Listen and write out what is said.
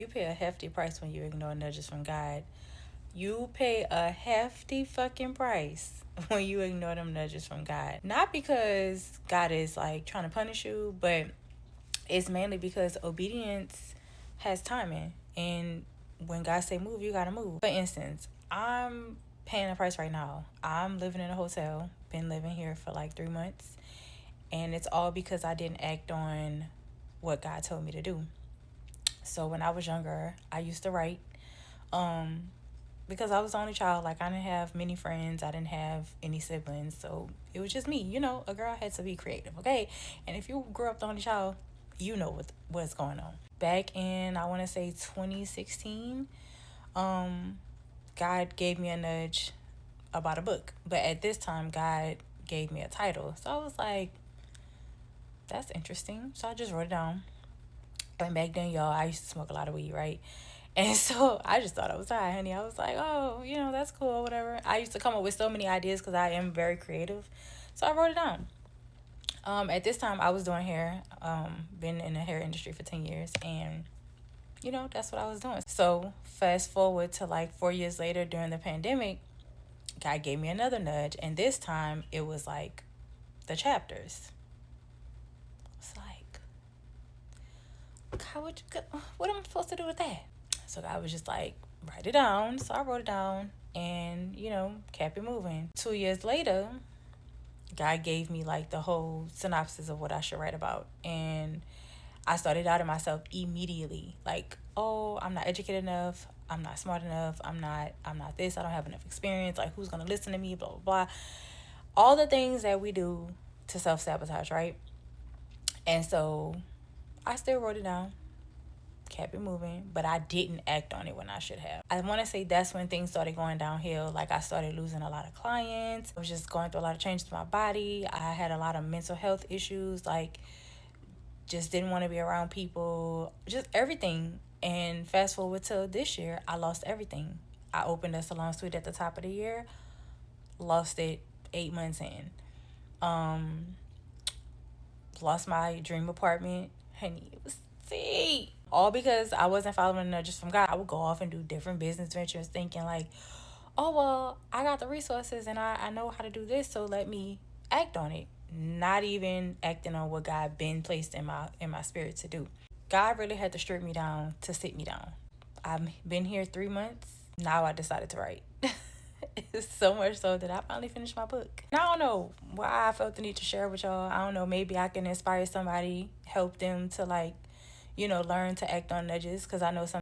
You pay a hefty price when you ignore nudges from God. You pay a hefty fucking price when you ignore them nudges from God. Not because God is like trying to punish you, but it's mainly because obedience has timing. And when God say move, you gotta move. For instance, I'm paying a price right now. I'm living in a hotel, been living here for like 3 months, and it's all because I didn't act on what God told me to do. So when I was younger, I used to write. Um, because I was the only child, like I didn't have many friends, I didn't have any siblings, so it was just me. A girl had to be creative, okay? And if you grew up the only child, you know what's going on. Back in I want to say 2016, um, God gave me a nudge about a book, but at this time, God gave me a title, so I was like, that's interesting. So I just wrote it down. And back then, y'all, I used to smoke a lot of weed, right? And so I just thought I was high, honey. I was like, oh, that's cool, whatever. I used to come up with so many ideas because I am very creative. So I wrote it down. At this time, I was doing hair. Been in the hair industry for 10 years. And, that's what I was doing. So fast forward to like 4 years later during the pandemic, God gave me another nudge. And this time, it was like the chapters. It's like, what am I supposed to do with that? So I was just like, write it down. So I wrote it down and, kept it moving. 2 years later, God gave me like the whole synopsis of what I should write about. And I started doubting myself immediately. Like, oh, I'm not educated enough. I'm not smart enough. I'm not this. I don't have enough experience. Like, who's going to listen to me? Blah, blah, blah. All the things that we do to self-sabotage, right? And so I still wrote it down, kept it moving, but I didn't act on it when I should have. I want to say that's when things started going downhill. Like I started losing a lot of clients. I was just going through a lot of changes to my body. I had a lot of mental health issues, like just didn't want to be around people, just everything. And fast forward to this year, I lost everything. I opened a salon suite at the top of the year, lost it 8 months in. Lost my dream apartment. Honey, it was sick. All because I wasn't following the nudges from God. I would go off and do different business ventures thinking like, oh, well, I got the resources and I know how to do this, so let me act on it. Not even acting on what God been placed in my spirit to do. God really had to strip me down to sit me down. I've been here 3 months. Now I decided to write. It's so much so that I finally finished my book. And I don't know why I felt the need to share with y'all. I don't know, maybe I can inspire somebody, help them to like, learn to act on nudges, because I know some